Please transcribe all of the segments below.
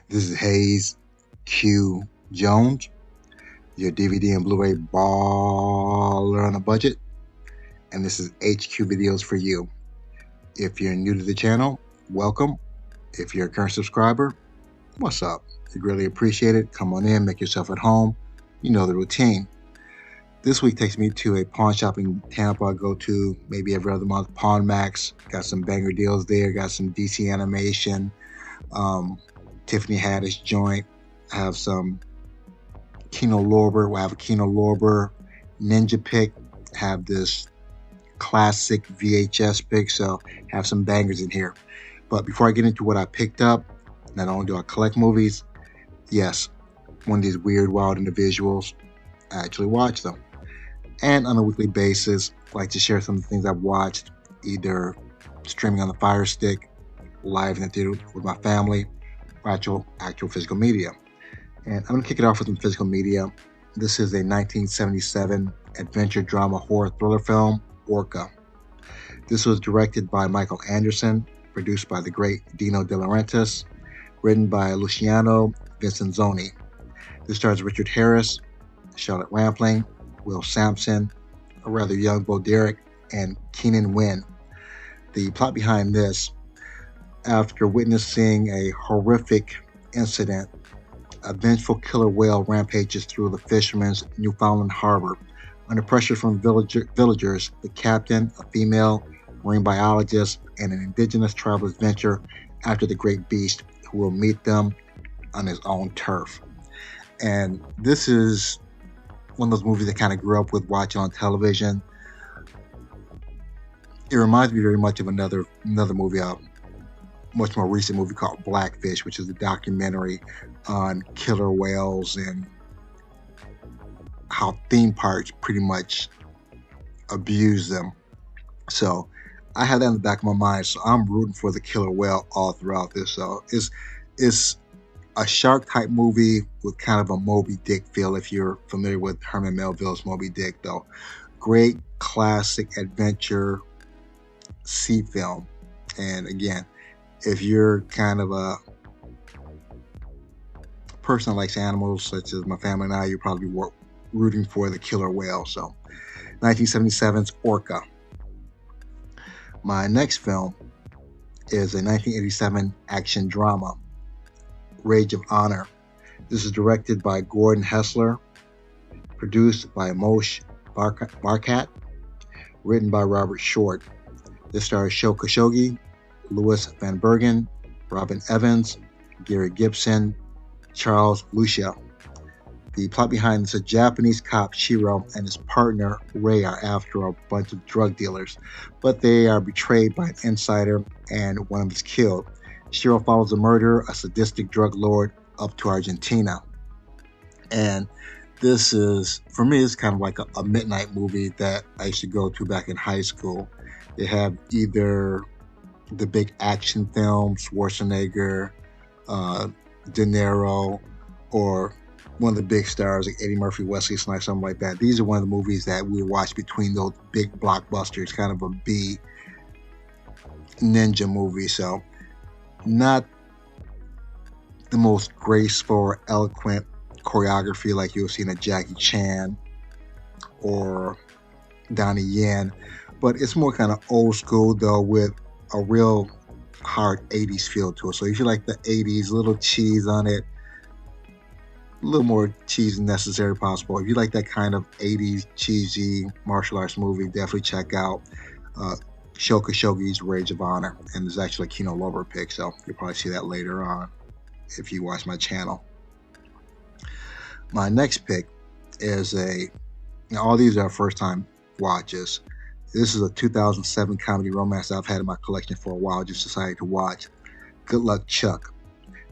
This is Hayes Q Jones, your DVD and Blu-ray baller on a budget, and this is HQ Videos for you. If you're new to the channel, welcome. If you're a current subscriber, what's up? We greatly appreciate it. Come on in, make yourself at home. You know the routine. This week takes me to a pawn shop in Tampa. I go to maybe every other month. Pawn Max, got some banger deals there. Got some DC animation. Tiffany Haddish joint. I have some Kino Lorber. We'll have a Kino Lorber Ninja pick. Have this classic VHS pick. So have some bangers in here. But before I get into what I picked up, not only do I collect movies, yes, one of these weird, wild individuals, I actually watch them. And on a weekly basis, I like to share some of the things I've watched, either streaming on the Fire Stick, live in the theater with my family, or actual physical media. And I'm going to kick it off with some physical media. This is a 1977 adventure drama horror thriller film, Orca. This was directed by Michael Anderson, produced by the great Dino De Laurentiis, written by Luciano Vincenzoni. This stars Richard Harris, Charlotte Rampling, Will Sampson, a rather young Bo Derek, and Keenan Wynn. The plot behind this: after witnessing a horrific incident, a vengeful killer whale rampages through the fisherman's Newfoundland harbor. Under pressure from villagers, the captain, a female marine biologist, and an indigenous travelers venture after the great beast, who will meet them on his own turf. And this is one of those movies I kind of grew up with watching on television. It reminds me very much of another movie, much more recent movie called Blackfish, which is a documentary on killer whales and how theme parks pretty much abuse them. So I have that in the back of my mind. So I'm rooting for the killer whale all throughout this. So it's a shark type movie with kind of a Moby Dick feel, if you're familiar with Herman Melville's Moby Dick, though. Great classic adventure sea film. And again, if you're kind of a person that likes animals, such as my family and I, you're probably rooting for the killer whale. So 1977's Orca. My next film is a 1987 action drama, Rage of Honor. This is directed by Gordon Hessler, produced by Moshe Barkat, written by Robert Short. This stars Sho Khashoggi, Louis Van Bergen, Robin Evans, Gary Gibson, Charles Lucia. The plot behind this: a Japanese cop, Shiro, and his partner, Ray, are after a bunch of drug dealers, but they are betrayed by an insider and one of them is killed. Shiro follows the murderer, a sadistic drug lord, up to Argentina. And this is, for me, it's kind of like a midnight movie that I used to go to back in high school. They have either the big action films, Schwarzenegger, De Niro, or one of the big stars like Eddie Murphy, Wesley Snipes, something like that. These are one of the movies that we watch between those big blockbusters, kind of a B ninja movie. So not the most graceful, eloquent choreography like you'll see in a Jackie Chan or Donnie Yen, but it's more kind of old school, though, with a real hard 80s feel to it. So if you like the 80s, little cheese on it, a little more cheese than necessary possible. If you like that kind of 80s cheesy martial arts movie, definitely check out Sho Khashoggi's Rage of Honor. And there's actually a Kino Lorber pick, so you'll probably see that later on if you watch my channel. My next pick is all these are first time watches. This is a 2007 comedy romance I've had in my collection for a while, just decided to watch. Good Luck Chuck.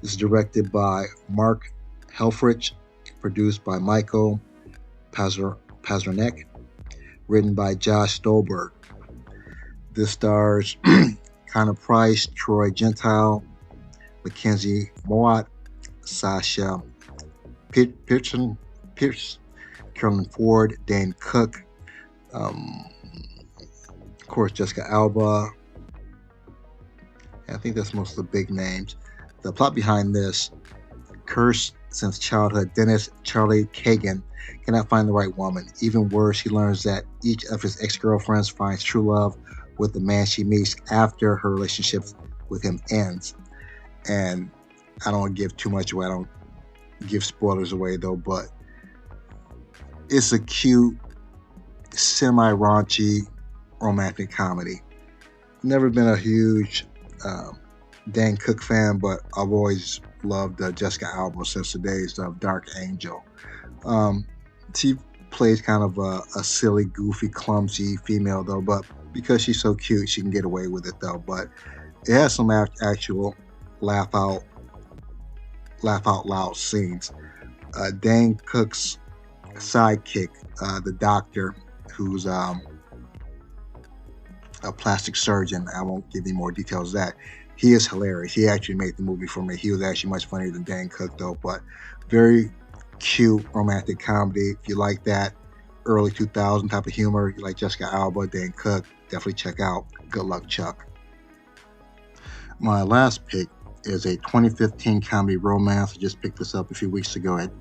This is directed by Mark Helfrich, produced by Michael Pazernek, written by Josh Stolberg. This stars Connor Price, Troy Gentile, Mackenzie Moat, Sasha Pierce, Carolyn Ford, Dane Cook, of course Jessica Alba. I think that's most of the big names. The plot behind this: Cursed since childhood, Dennis Charlie Kagan cannot find the right woman. Even worse, he learns that each of his ex-girlfriends finds true love with the man she meets after her relationship with him ends. And I don't give too much away. I don't give spoilers away though, but it's a cute, semi-raunchy romantic comedy. Never been a huge Dan Cook fan, but I've always loved Jessica Alba since the days of Dark Angel. She plays kind of a silly, goofy, clumsy female though, but because she's so cute, she can get away with it though. But it has some actual laugh out loud scenes. Dan Cook's sidekick, the doctor, who's a plastic surgeon. I won't give any more details of that. He is hilarious. He actually made the movie for me. He was actually much funnier than Dan Cook though, but very cute romantic comedy. If you like that early 2000 type of humor, you like Jessica Alba, Dan Cook, definitely check out Good Luck Chuck. My last pick is a 2015 comedy romance. I just picked this up a few weeks ago at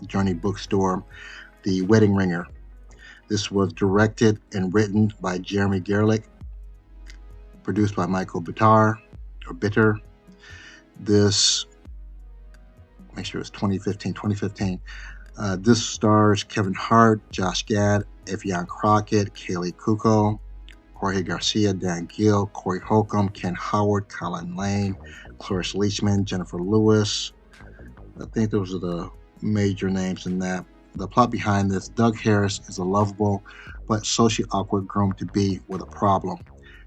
Journey Bookstore, The Wedding Ringer. This was directed and written by Jeremy Gerlich, produced by Michael Bitter. This, make sure it's 2015. This stars Kevin Hart, Josh Gad, Evian Crockett, Kaylee Cuoco, Jorge Garcia, Dan Gill, Corey Holcomb, Ken Howard, Colin Lane, Cloris Leachman, Jennifer Lewis. I think those are the major names in that. The plot behind this: Doug Harris is a lovable but socially awkward groom-to-be with a problem.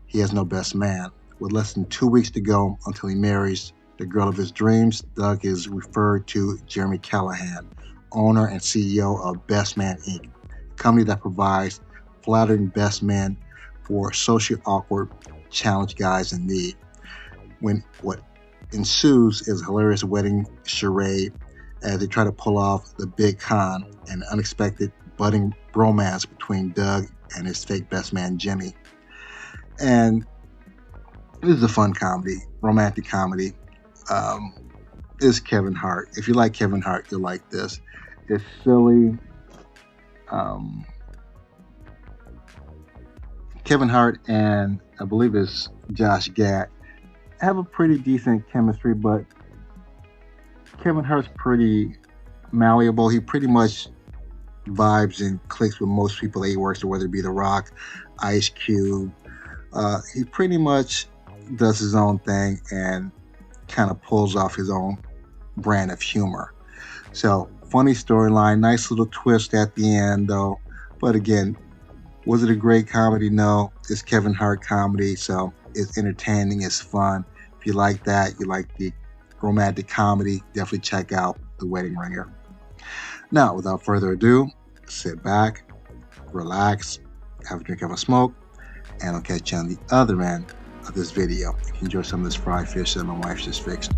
He has no best man. With less than 2 weeks to go until he marries the girl of his dreams, Doug is referred to Jeremy Callahan, owner and CEO of Best Man Inc., a company that provides flattering best men for socially awkward, challenged guys in need. When what ensues is a hilarious wedding charade as they try to pull off the big con, an unexpected budding bromance between Doug and his fake best man Jimmy. And this is a fun comedy, romantic comedy. It's Kevin Hart. If you like Kevin Hart, you'll like this. It's silly. Kevin Hart and I believe it's Josh Gad have a pretty decent chemistry, but Kevin Hart's pretty malleable. He pretty much vibes and clicks with most people that he works with, whether it be The Rock, Ice Cube. He pretty much does his own thing and kind of pulls off his own brand of humor. So, funny storyline, nice little twist at the end though. But again, was it a great comedy? No, it's Kevin Hart comedy, so it's entertaining, it's fun. If you like that, you like the romantic comedy, definitely check out The Wedding Ringer. Now, without further ado, sit back, relax, have a drink, have a smoke, and I'll catch you on the other end of this video. Enjoy some of this fried fish that my wife just fixed.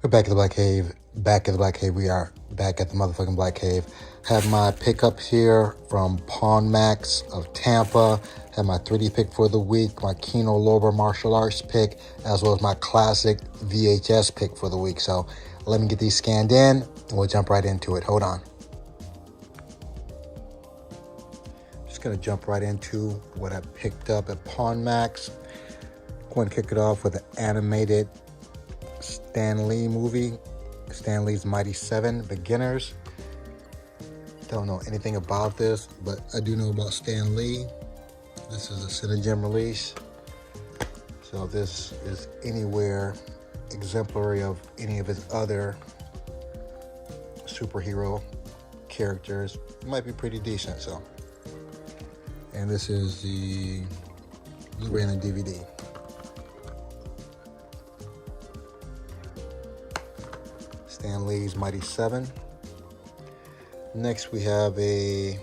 We're back at the Black Cave. Back at the Black Cave. We are back at the motherfucking Black Cave. Have my pickup here from Pawn Max of Tampa. Have my 3D pick for the week, my Kino Lorber martial arts pick, as well as my classic VHS pick for the week. So let me get these scanned in and we'll jump right into it. Hold on. Just gonna jump right into what I picked up at Pawn Max. Going to kick it off with an animated Stan Lee movie, Stan Lee's Mighty Seven Beginners. Don't know anything about this, but I do know about Stan Lee. This is a Cinegem release, so this is anywhere exemplary of any of his other superhero characters. It might be pretty decent. So, and this is the Blu-ray and the DVD. Stan Lee's Mighty Seven. Next we have a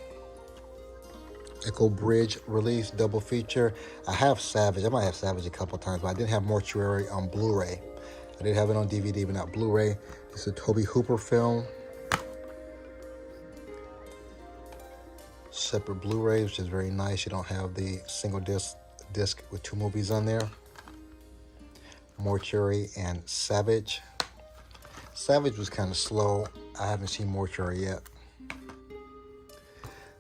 Echo Bridge release double feature. I have Savage. I might have Savage a couple times, but I didn't have Mortuary on Blu-ray. I did have it on DVD, but not Blu-ray. It's a Tobe Hooper film. Separate Blu-ray, which is very nice. You don't have the single disc with two movies on there. Mortuary and Savage. Savage was kind of slow. I haven't seen Mortuary yet.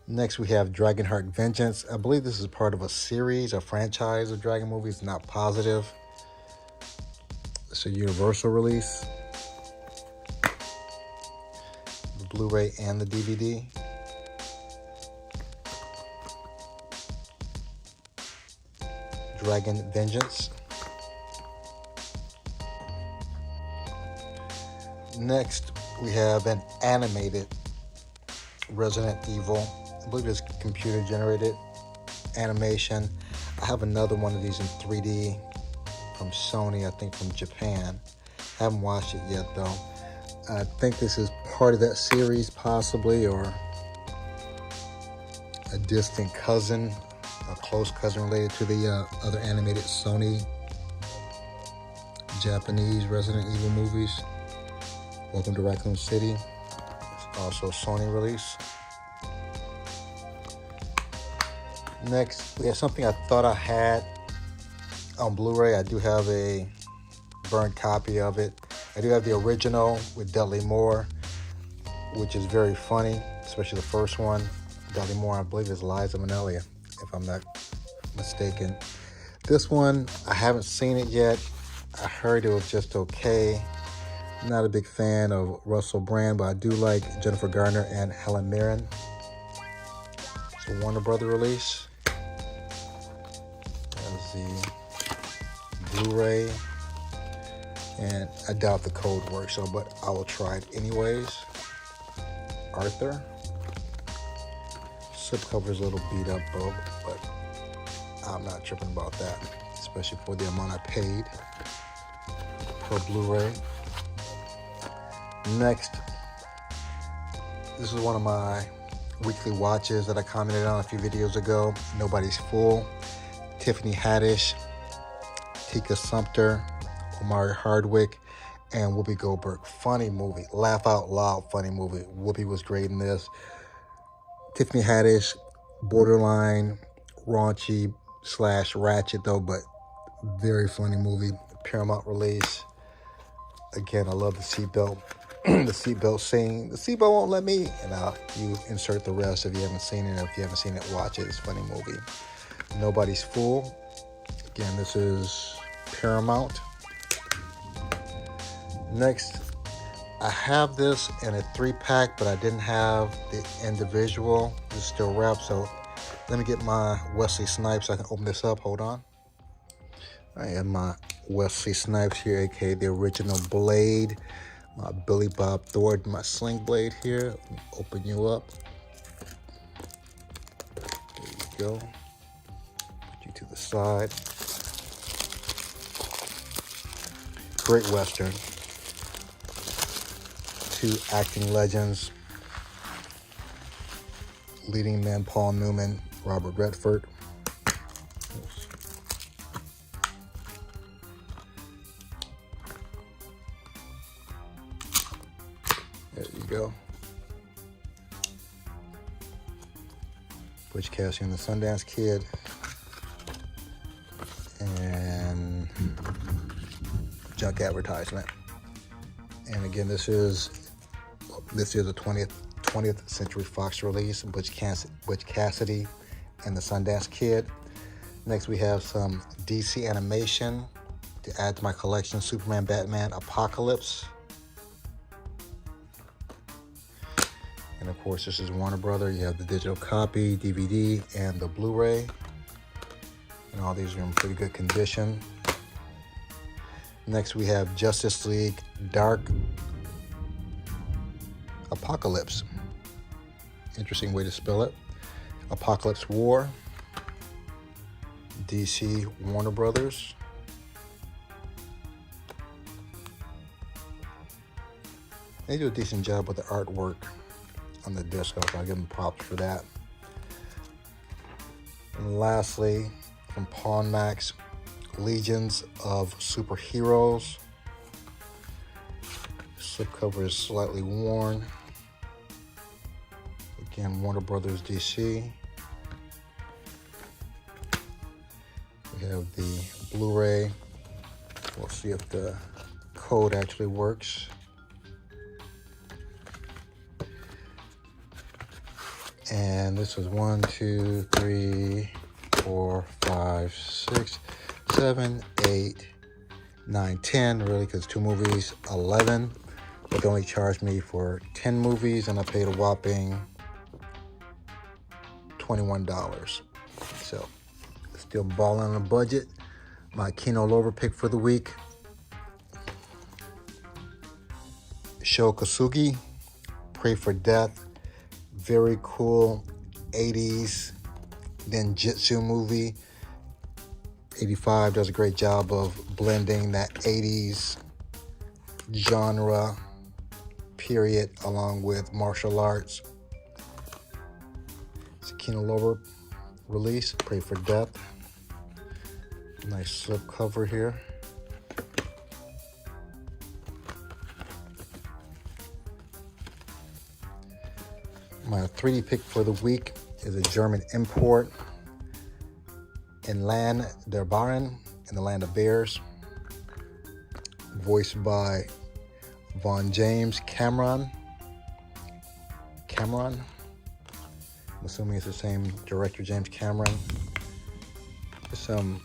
Next we have Dragonheart Vengeance. I believe this is part of a series, a franchise of Dragon movies, not positive. It's a Universal release. The Blu-ray and the DVD. Dragon Vengeance. Next, we have an animated Resident Evil. I believe it's computer generated animation. I have another one of these in 3D from Sony, I think from Japan. Haven't watched it yet though. I think this is part of that series possibly, or a distant cousin, a close cousin related to the other animated Sony Japanese Resident Evil movies. Welcome to Raccoon City. It's also a Sony release. Next, we have something I thought I had on Blu-ray. I do have a burned copy of it. I do have the original with Dudley Moore, which is very funny, especially the first one. Dudley Moore, I believe, is Liza Minnelli, if I'm not mistaken. This one, I haven't seen it yet. I heard it was just okay. Not a big fan of Russell Brand, but I do like Jennifer Garner and Helen Mirren. It's a Warner Brother release. There's the Blu-ray. And I doubt the code works, but I will try it anyways. Arthur. Slip cover is a little beat up, though, but I'm not tripping about that, especially for the amount I paid per Blu-ray. Next, this is one of my weekly watches that I commented on a few videos ago. Nobody's Fool. Tiffany Haddish, Tika Sumpter, Omari Hardwick, and Whoopi Goldberg. Funny movie. Laugh out loud funny movie. Whoopi was great in this. Tiffany Haddish, borderline raunchy / ratchet though, but very funny movie. Paramount release. Again, I love the seatbelt. The seatbelt scene. The seatbelt won't let me. And you insert the rest if you haven't seen it. Or if you haven't seen it, watch it. It's a funny movie. Nobody's Fool. Again, this is Paramount. Next, I have this in a 3-pack, but I didn't have the individual. It's still wrapped, so let me get my Wesley Snipes so I can open this up. Hold on. I have my Wesley Snipes here, aka the original Blade. My Billy Bob Thornton, my Sling Blade here. Let me open you up. There you go. Put you to the side. Great Western. Two acting legends. Leading men Paul Newman, Robert Redford. go. Butch Cassidy and the Sundance Kid. And junk advertisement. And again, this is a 20th Century Fox release, Butch Cassidy and the Sundance Kid. Next, we have some DC animation to add to my collection: Superman, Batman, Apocalypse. And of course, this is Warner Brothers. You have the digital copy, DVD, and the Blu-ray. And all these are in pretty good condition. Next, we have Justice League Dark Apocalypse. Interesting way to spell it. Apocalypse War. DC Warner Brothers. They do a decent job with the artwork on the disc, so I'll give them props for that. And lastly, from Pawn Max, Legions of Superheroes. Slipcover is slightly worn. Again, Warner Brothers DC. We have the Blu-ray. We'll see if the code actually works. And this is 1, 2, 3, 4, 5, 6, 7, 8, 9, 10, really, because 2 movies, 11. But they only charged me for 10 movies, and I paid a whopping $21. So, still balling on a budget. My Kino Lorber pick for the week: Sho Kosugi, Pray for Death. Very cool 80s ninjutsu movie. 85 does a great job of blending that 80s genre period along with martial arts. It's a Kino Lorber release, Pray for Death. Nice slip cover here. My 3D pick for the week is a German import, In Land der Bären, In the Land of Bears, voiced by James Cameron. I'm assuming it's the same director, James Cameron. It's some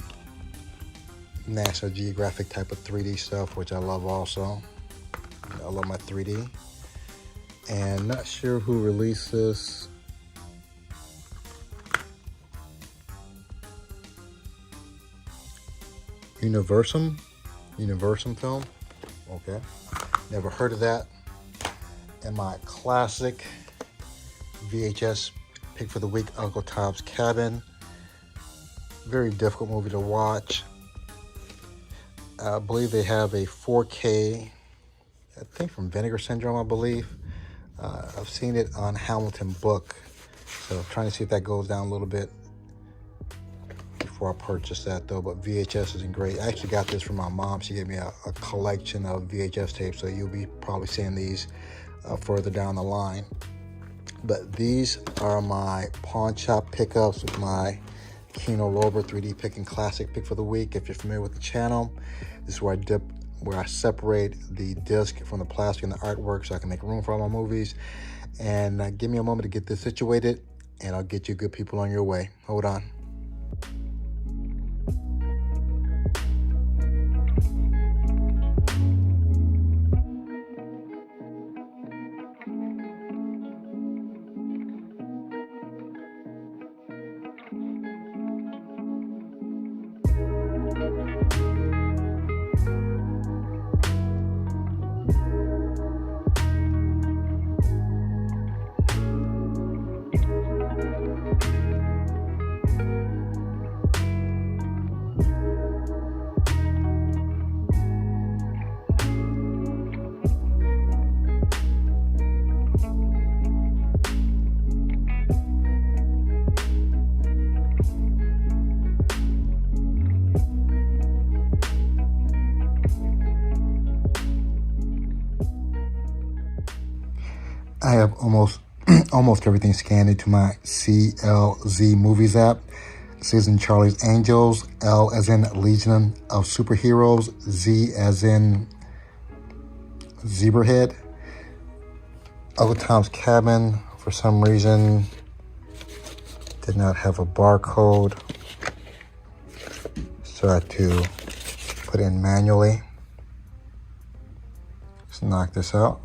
National Geographic type of 3D stuff, which I love also. I love my 3D. And not sure who released this. Universum film. Okay. Never heard of that. And my classic VHS pick for the week, Uncle Tom's Cabin. Very difficult movie to watch. I believe they have a 4K, I think from Vinegar Syndrome, I believe. I've seen it on Hamilton Book, so I'm trying to see if that goes down a little bit before I purchase that, though. But VHS isn't great. I actually got this from my mom. She gave me a collection of VHS tapes, so you'll be probably seeing these further down the line. But these are my Pawnshop pickups with my Kino Lorber 3D Pick and Classic pick for the week. If you're familiar with the channel, this is where I separate the disc from the plastic and the artwork so I can make room for all my movies. And give me a moment to get this situated, and I'll get you good people on your way. Hold on. I have almost everything scanned into my CLZ Movies app. C as in Charlie's Angels, L as in Legion of Superheroes, Z as in Zebrahead. Other Tom's Cabin, for some reason, did not have a barcode, so I had to put it in manually. Let's knock this out.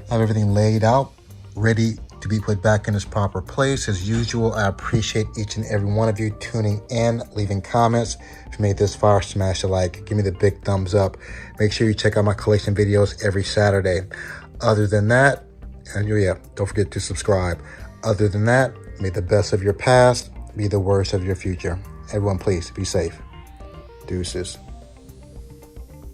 I have everything laid out, ready to be put back in its proper place. As usual, I appreciate each and every one of you tuning in, leaving comments. If you made this far, smash a like, give me the big thumbs up. Make sure you check out my collection videos every Saturday. Other than that, and yeah, don't forget to subscribe. Other than that, may the best of your past be the worst of your future. Everyone, please be safe. Deuces.